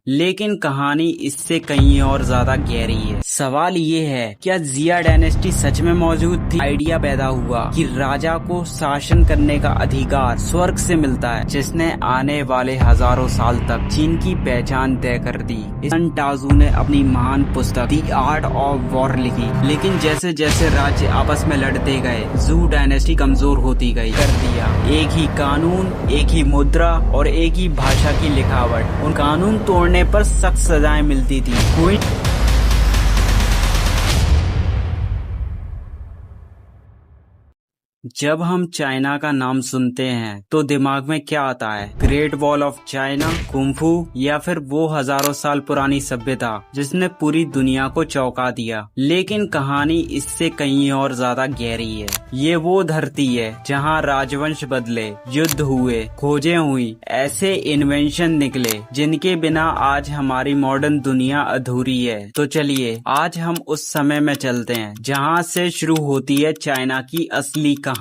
लेकिन कहानी इससे कहीं और ज्यादा गहरी है। सवाल ये है, क्या जिया डायनेस्टी सच में मौजूद थी? आइडिया पैदा हुआ कि राजा को शासन करने का अधिकार स्वर्ग से मिलता है, जिसने आने वाले हजारों साल तक चीन की पहचान तय कर दी। सन टाजू ने अपनी महान पुस्तक द आर्ट ऑफ वॉर लिखी, लेकिन जैसे जैसे राज्य आपस में लड़ते गए, जू डायनेस्टी कमजोर होती गई। कर दिया एक ही कानून, एक ही मुद्रा और एक ही भाषा की लिखावट। उन कानून तोड़ने पर सख्त सजाएं मिलती थी। जब हम चाइना का नाम सुनते हैं तो दिमाग में क्या आता है? Great wall of China, kung fu, या फिर वो हजारों साल पुरानी सभ्यता जिसने पूरी दुनिया को चौंका दिया। लेकिन कहानी इससे कहीं और ज्यादा गहरी है। ये वो धरती है जहाँ राजवंश बदले, युद्ध हुए, खोजें हुई, ऐसे इन्वेंशन निकले जिनके बिना आज हमारी मॉडर्न दुनिया अधूरी है। तो चलिए आज हम उस समय में चलते हैं जहाँ से शुरू होती है चाइना की असली कहानी।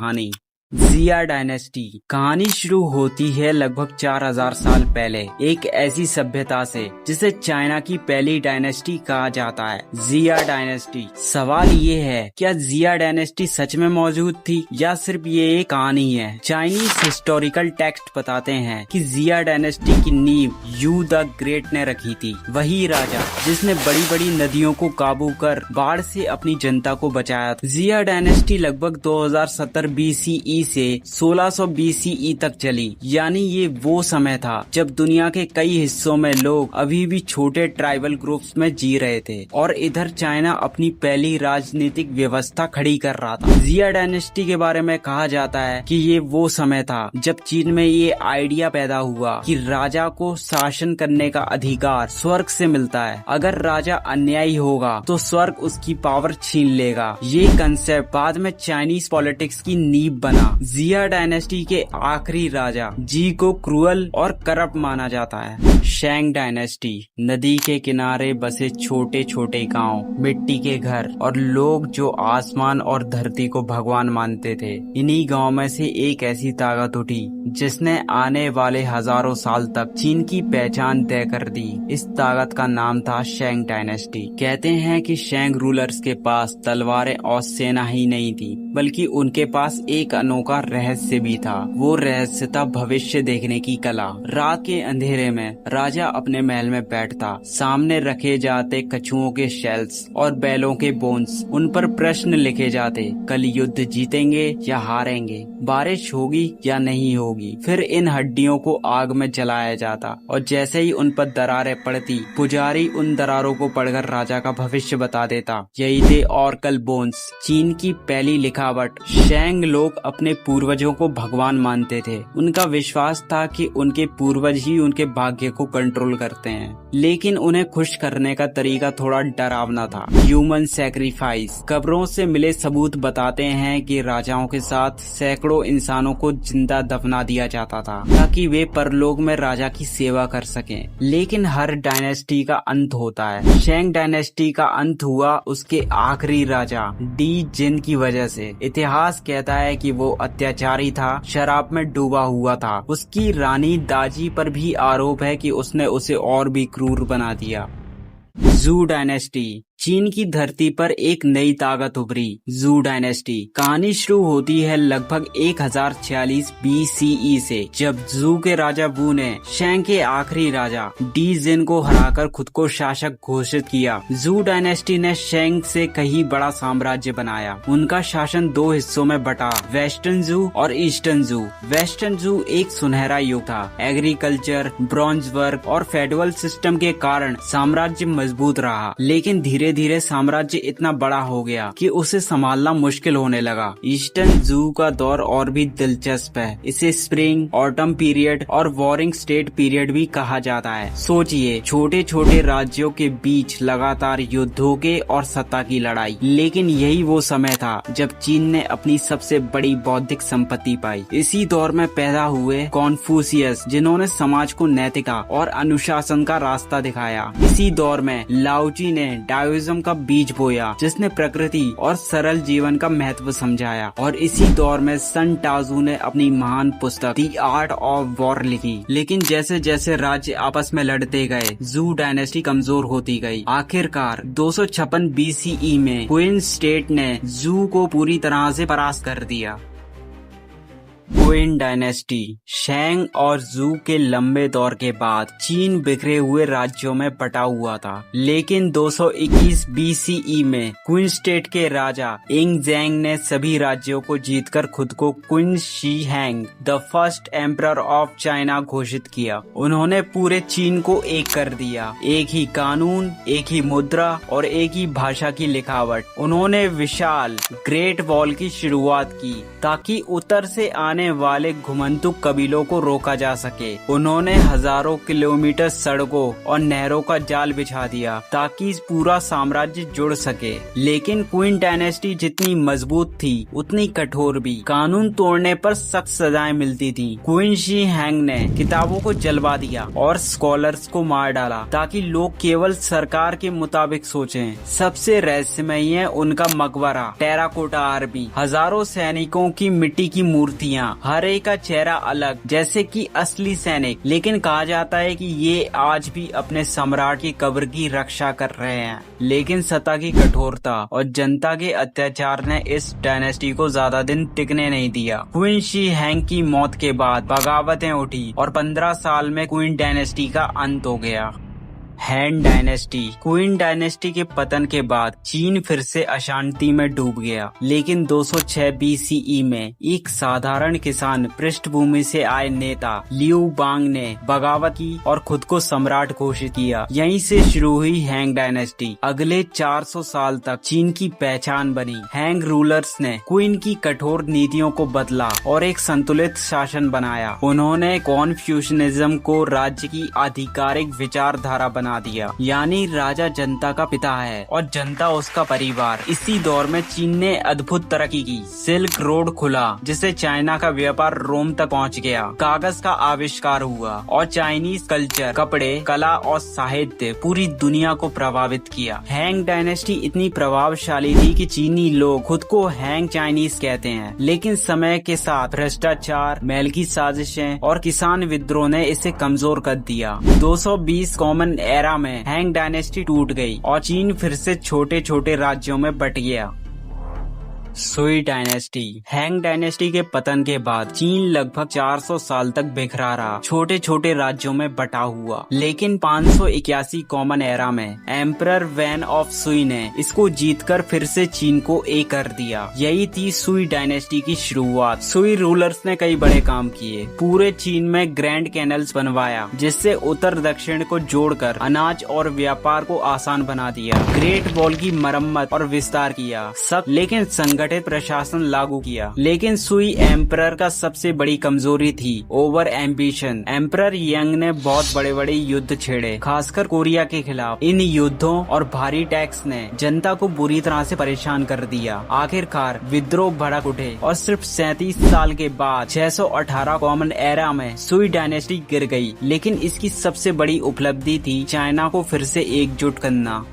जिया डायनेस्टी। कहानी शुरू होती है लगभग 4000 साल पहले एक ऐसी सभ्यता से जिसे चाइना की पहली डायनेस्टी कहा जाता है, जिया डायनेस्टी। सवाल ये है, क्या जिया डायनेस्टी सच में मौजूद थी या सिर्फ ये एक कहानी है? चाइनीज हिस्टोरिकल टेक्स्ट बताते हैं कि जिया डायनेस्टी की नींव यू द ग्रेट ने रखी थी। वही राजा जिसने बड़ी बड़ी नदियों को काबू कर बाढ़ से अपनी जनता को बचाया था। जिया डायनेस्टी लगभग 2070 BCE से 1600 BCE तक चली, यानी ये वो समय था जब दुनिया के कई हिस्सों में लोग अभी भी छोटे ट्राइबल ग्रुप्स में जी रहे थे और इधर चाइना अपनी पहली राजनीतिक व्यवस्था खड़ी कर रहा था। जिया डायनेस्टी के बारे में कहा जाता है कि ये वो समय था जब चीन में ये आइडिया पैदा हुआ कि राजा को शासन करने का अधिकार स्वर्ग से मिलता है। अगर राजा अन्यायी होगा तो स्वर्ग उसकी पावर छीन लेगा। ये कंसेप्ट बाद में चाइनीज पॉलिटिक्स की नींव बना। जिया डायनेस्टी के आखिरी राजा जी को क्रूअल और करप्ट माना जाता है। शेंग डायनेस्टी। नदी के किनारे बसे छोटे छोटे गांव, मिट्टी के घर और लोग जो आसमान और धरती को भगवान मानते थे। इन्हीं गांव में से एक ऐसी ताकत उठी जिसने आने वाले हजारों साल तक चीन की पहचान तय कर दी। इस ताकत का नाम था शेंग डायनेस्टी। कहते हैं कि शेंग रूलर्स के पास तलवारें और सेना ही नहीं थी, बल्कि उनके पास एक अनोखा रहस्य भी था। वो रहस्य था भविष्य देखने की कला। रात के अंधेरे में राजा अपने महल में बैठता, सामने रखे जाते कछुओं के शेल्स और बैलों के बोन्स। उन पर प्रश्न लिखे जाते, कल युद्ध जीतेंगे या हारेंगे, बारिश होगी या नहीं होगी। फिर इन हड्डियों को आग में जलाया जाता और जैसे ही उन पर दरारें पड़ती, पुजारी उन दरारों को पढ़कर राजा का भविष्य बता देता। यही थे ऑर्कल बोन्स, चीन की पहली लिखावट। शेंग लोग अपने पूर्वजों को भगवान मानते थे। उनका विश्वास था कि उनके पूर्वज ही उनके भाग्य को कंट्रोल करते हैं, लेकिन उन्हें खुश करने का तरीका थोड़ा डरावना था। Human sacrifice. कब्रों से मिले सबूत बताते हैं कि राजाओं के साथ सैकड़ों इंसानों को जिंदा दफना दिया जाता था ताकि वे परलोक में राजा की सेवा कर सकें। लेकिन हर डायनेस्टी का अंत होता है। शेंग डायनेस्टी का अंत हुआ उसके आखिरी राजा डी जिन की वजह से। इतिहास कहता है कि वो अत्याचारी था, शराब में डूबा हुआ था। उसकी रानी दाजी पर भी आरोप है कि उसने उसे और भी क्रूर बना दिया। जू डायनेस्टी। चीन की धरती पर एक नई ताकत उभरी, जू डायनेस्टी। कहानी शुरू होती है लगभग 1046 BCE से, जब जू के राजा वू ने शेंग के आखिरी राजा डी जिन को हराकर खुद को शासक घोषित किया। जू डायनेस्टी ने शेंग से कहीं बड़ा साम्राज्य बनाया। उनका शासन दो हिस्सों में बटा, वेस्टर्न जू और ईस्टर्न जू। वेस्टर्न जू एक सुनहरा युग था। एग्रीकल्चर, ब्रॉन्ज वर्क और फेडरल सिस्टम के कारण साम्राज्य मजबूत रहा, लेकिन धीरे धीरे साम्राज्य इतना बड़ा हो गया कि उसे संभालना मुश्किल होने लगा। ईस्टर्न जू का दौर और भी दिलचस्प है। इसे स्प्रिंग, ऑटम पीरियड और वॉरिंग स्टेट पीरियड भी कहा जाता है। सोचिए, छोटे छोटे राज्यों के बीच लगातार युद्धों के और सत्ता की लड़ाई। लेकिन यही वो समय था जब चीन ने अपनी सबसे बड़ी बौद्धिक संपत्ति पाई। इसी दौर में पैदा हुए कॉन्फ्यूशियस, जिन्होंने समाज को नैतिकता और अनुशासन का रास्ता दिखाया। इसी दौर में लाओजी ने ताओइज्म का बीज बोया, जिसने प्रकृति और सरल जीवन का महत्व समझाया। और इसी दौर में सन टाजू ने अपनी महान पुस्तक द आर्ट ऑफ वॉर लिखी। लेकिन जैसे जैसे राज्य आपस में लड़ते गए, जू डायनेस्टी कमजोर होती गई। आखिरकार 256 BCE में क्वीन स्टेट ने जू को पूरी तरह से परास्त कर दिया। Queen dynasty. शेंग और जू के लंबे दौर के बाद चीन बिखरे हुए राज्यों में बटा हुआ था, लेकिन 221 BCE में क्वीन स्टेट के राजा इंग ज़ेंग ने सभी राज्यों को जीतकर खुद को queen she hang the first emperor of China घोषित किया। उन्होंने पूरे चीन को एक कर दिया, एक ही कानून, एक ही मुद्रा और एक ही भाषा की लिखावट। उन्होंने विशाल ग्रेट वॉल की शुरुआत की ताकि उत्तर से आने वाले घुमंतुक कबीलों को रोका जा सके। उन्होंने हजारों किलोमीटर सड़कों और नहरों का जाल बिछा दिया ताकि पूरा साम्राज्य जुड़ सके। लेकिन क्वीन डायनेस्टी जितनी मजबूत थी उतनी कठोर भी। कानून तोड़ने पर सख्त सजाएं मिलती थी। क्वीन शी हैंग ने किताबों को जलवा दिया और स्कॉलर्स को मार डाला ताकि लोग केवल सरकार के मुताबिक सोचें। सबसे रहस्यमय उनका मकबरा, टेराकोटा आर्मी, हजारों सैनिकों की मिट्टी की मूर्तियां, हर एक का चेहरा अलग जैसे कि असली सैनिक। लेकिन कहा जाता है कि ये आज भी अपने सम्राट की कब्र की रक्षा कर रहे हैं। लेकिन सत्ता की कठोरता और जनता के अत्याचार ने इस डायनेस्टी को ज्यादा दिन टिकने नहीं दिया। क्वीन शी हैंग की मौत के बाद बगावतें उठी और 15 साल में क्वीन डायनेस्टी का अंत हो गया। हैन डायनेस्टी। क्वीन डायनेस्टी के पतन के बाद चीन फिर से अशांति में डूब गया। लेकिन 206 BCE में एक साधारण किसान पृष्ठभूमि से आए नेता लियू बांग ने बगावत की और खुद को सम्राट घोषित किया। यहीं से शुरू हुई हैंग डायनेस्टी। अगले 400 साल तक चीन की पहचान बनी। हैंग रूलर्स ने क्वीन की कठोर नीतियों को बदला और एक संतुलित शासन बनाया। उन्होंने कॉन्फ्यूशनिज्म को राज्य की आधिकारिक विचारधारा बना दिया, यानी राजा जनता का पिता है और जनता उसका परिवार। इसी दौर में चीन ने अद्भुत तरक्की की। सिल्क रोड खुला, जिससे चाइना का व्यापार रोम तक पहुंच गया। कागज का आविष्कार हुआ और चाइनीज कल्चर, कपड़े, कला और साहित्य पूरी दुनिया को प्रभावित किया। हैंग डायनेस्टी इतनी प्रभावशाली थी कि चीनी लोग खुद को हैंग चाइनीज कहते हैं। लेकिन समय के साथ भ्रष्टाचार, महल की साजिशें और किसान विद्रोह ने इसे कमजोर कर दिया। 220 कॉमन एरा में हैंग डायनेस्टी टूट गई और चीन फिर से छोटे छोटे राज्यों में बट गया। सुई डायनेस्टी। हैंग डायनेस्टी के पतन के बाद चीन लगभग 400 साल तक बिखरा रहा, छोटे छोटे राज्यों में बटा हुआ। लेकिन 581 कॉमन एरा में एम्परर वैन ऑफ सुई ने इसको जीतकर फिर से चीन को एक कर दिया। यही थी सुई डायनेस्टी की शुरुआत। सुई रूलर्स ने कई बड़े काम किए। पूरे चीन में ग्रैंड कैनल्स बनवाया, जिससे उत्तर दक्षिण को जोड़कर अनाज और व्यापार को आसान बना दिया। ग्रेट वॉल की मरम्मत और विस्तार किया, सब लेकिन संगठित प्रशासन लागू किया। लेकिन सुई एम्परर का सबसे बड़ी कमजोरी थी ओवर एम्बिशन। एम्परर यंग ने बहुत बड़े बड़े युद्ध छेड़े, खासकर कोरिया के खिलाफ। इन युद्धों और भारी टैक्स ने जनता को बुरी तरह से परेशान कर दिया। आखिरकार विद्रोह भड़क उठे और सिर्फ 37 साल के बाद 618 कॉमन एरा में सुई डायनेस्टी गिर गई। लेकिन इसकी सबसे बड़ी उपलब्धि थी चाइना को फिर से एकजुट करना।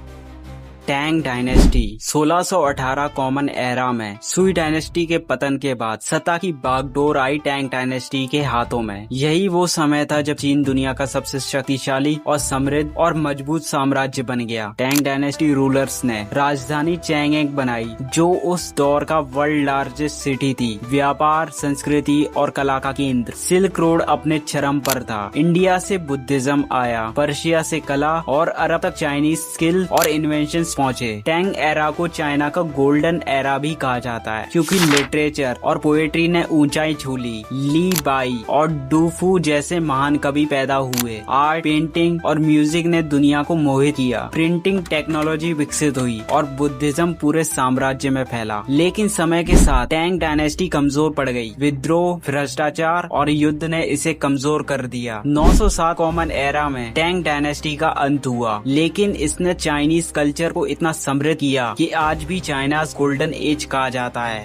Tang dynasty. 1618 कॉमन एरा में सुई डायनेस्टी के पतन के बाद सत्ता की बागडोर आई टैंग डायनेस्टी के हाथों में। यही वो समय था जब चीन दुनिया का सबसे शक्तिशाली और समृद्ध और मजबूत साम्राज्य बन गया। टैंग डायनेस्टी रूलर्स ने राजधानी चैंगएंग बनाई, जो उस दौर का वर्ल्ड लार्जेस्ट सिटी थी, व्यापार, संस्कृति और कला का केंद्र। सिल्क रोड अपने चरम पर था। इंडिया से बुद्धिज्म आया, पर्शिया से कला और अरब तक चाइनीज स्किल और इन्वेंशन पहुंचे। टैंग एरा को चाइना का गोल्डन एरा भी कहा जाता है, क्योंकि लिटरेचर और पोएट्री ने ऊंचाई छू ली। ली बाई और डूफू जैसे महान कवि पैदा हुए। आर्ट, पेंटिंग और म्यूजिक ने दुनिया को मोहित किया। प्रिंटिंग टेक्नोलॉजी विकसित हुई और बुद्धिज्म पूरे साम्राज्य में फैला। लेकिन समय के साथ टैंग डायनेस्टी कमजोर पड़ गई। विद्रोह, भ्रष्टाचार और युद्ध ने इसे कमजोर कर दिया। 907 कॉमन एरा में टैंग डायनेस्टी का अंत हुआ, लेकिन इसने चाइनीज कल्चर को इतना समृद्ध किया कि आज भी चाइनाज गोल्डन एज कहा जाता है।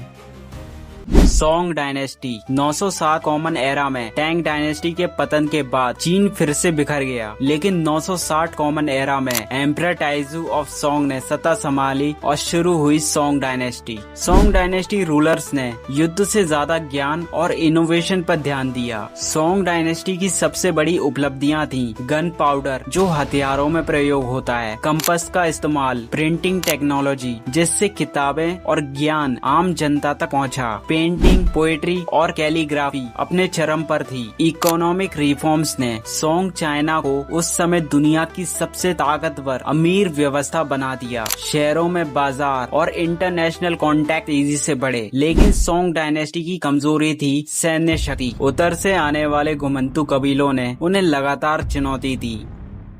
सोंग डायनेस्टी 907 कॉमन एरा में टैंग डायनेस्टी के पतन के बाद चीन फिर से बिखर गया, लेकिन 960 कॉमन एरा में एम्परर ताइजू ऑफ सोंग ने सत्ता संभाली और शुरू हुई song dynasty. Song dynasty rulers ने युद्ध से ज्यादा ज्ञान और इनोवेशन पर ध्यान दिया। सोंग डायनेस्टी की सबसे बड़ी उपलब्धियां थी गन पाउडर जो हथियारों में प्रयोग होता है, कंपास का इस्तेमाल, प्रिंटिंग टेक्नोलॉजी जिससे किताबें और ज्ञान आम जनता तक पहुंचा, पेंटिंग, पोएट्री और कैलीग्राफी अपने चरम पर थी। इकोनॉमिक रिफॉर्म्स ने सोंग चाइना को उस समय दुनिया की सबसे ताकतवर अमीर व्यवस्था बना दिया। शहरों में बाजार और इंटरनेशनल कॉन्टैक्ट तेजी से बढ़े, लेकिन सोंग डायनेस्टी की कमजोरी थी सैन्य शक्ति। उत्तर से आने वाले घुमंतु कबीलों ने उन्हें लगातार चुनौती दी।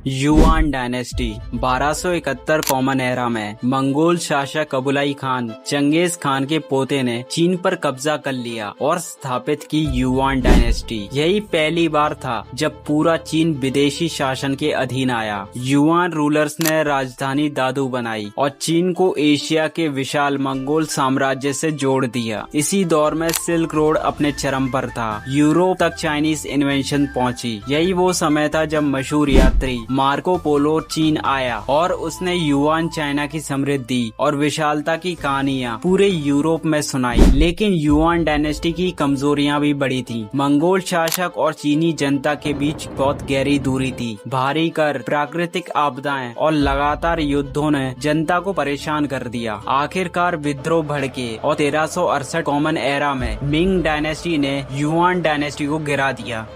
युआन डायनेस्टी 1271 कॉमन एरा में मंगोल शासक कुबलाई खान चंगेज खान के पोते ने चीन पर कब्जा कर लिया और स्थापित की युआन डायनेस्टी। यही पहली बार था जब पूरा चीन विदेशी शासन के अधीन आया। युआन रूलर्स ने राजधानी दादू बनाई और चीन को एशिया के विशाल मंगोल साम्राज्य से जोड़ दिया। इसी दौर में सिल्क रोड अपने चरम पर था, यूरोप तक चाइनीज इन्वेंशन पहुंची। यही वो समय था जब मशहूर यात्री मार्को पोलो चीन आया और उसने युआन चाइना की समृद्धि और विशालता की कहानियां पूरे यूरोप में सुनाई। लेकिन युआन डायनेस्टी की कमजोरियां भी बड़ी थी। मंगोल शासक और चीनी जनता के बीच बहुत गहरी दूरी थी। भारी कर, प्राकृतिक आपदाएं और लगातार युद्धों ने जनता को परेशान कर दिया। आखिरकार विद्रोह भड़के और 1368 कॉमन एरा में मिंग डायनेस्टी ने युआन डायनेस्टी को गिरा दिया।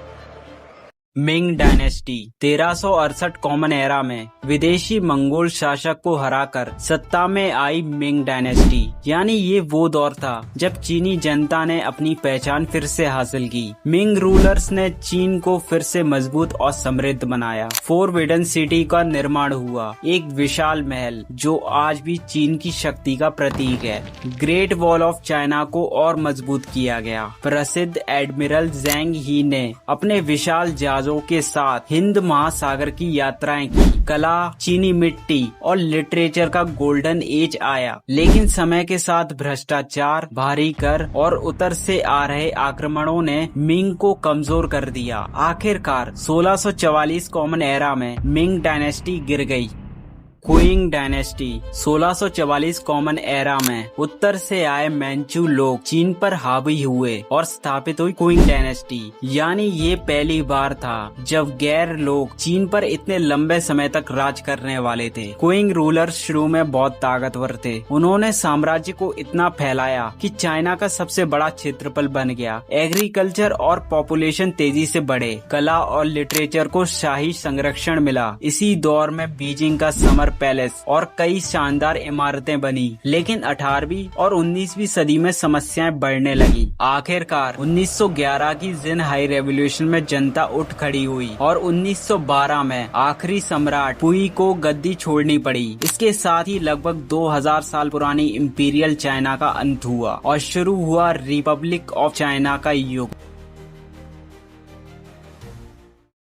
मिंग डायनेस्टी 1368 कॉमन एरा में विदेशी मंगोल शासक को हराकर सत्ता में आई मिंग डायनेस्टी। यानी ये वो दौर था जब चीनी जनता ने अपनी पहचान फिर से हासिल की। मिंग रूलर्स ने चीन को फिर से मजबूत और समृद्ध बनाया। फोरबिडन सिटी का निर्माण हुआ, एक विशाल महल जो आज भी चीन की शक्ति का प्रतीक है। ग्रेट वॉल ऑफ चाइना को और मजबूत किया गया। प्रसिद्ध एडमिरल ज़ेंग ही ने अपने विशाल के साथ हिंद महासागर की यात्राएं की। कला, चीनी मिट्टी और लिटरेचर का गोल्डन एज आया, लेकिन समय के साथ भ्रष्टाचार, भारी कर और उत्तर से आ रहे आक्रमणों ने मिंग को कमजोर कर दिया। आखिरकार 1644 कॉमन एरा में मिंग डायनेस्टी गिर गई। क्विंग डायनेस्टी 1644 कॉमन एरा में उत्तर से आए मैंचू लोग चीन पर हावी हुए और स्थापित हुई क्विंग डायनेस्टी। यानी ये पहली बार था जब गैर लोग चीन पर इतने लंबे समय तक राज करने वाले थे। क्विंग रूलर्स शुरू में बहुत ताकतवर थे। उन्होंने साम्राज्य को इतना फैलाया कि चाइना का सबसे बड़ा क्षेत्रफल बन गया। एग्रीकल्चर और पॉपुलेशन तेजी से बढ़े। कला और लिटरेचर को शाही संरक्षण मिला। इसी दौर में बीजिंग का समर पैलेस और कई शानदार इमारतें बनी। लेकिन 18वीं और 19वीं सदी में समस्याएं बढ़ने लगी। आखिरकार 1911 की जिनहाई रेवोल्यूशन में जनता उठ खड़ी हुई और 1912 में आखिरी सम्राट पुई को गद्दी छोड़नी पड़ी। इसके साथ ही लगभग 2000 साल पुरानी इंपीरियल चाइना का अंत हुआ और शुरू हुआ रिपब्लिक ऑफ चाइना का युग।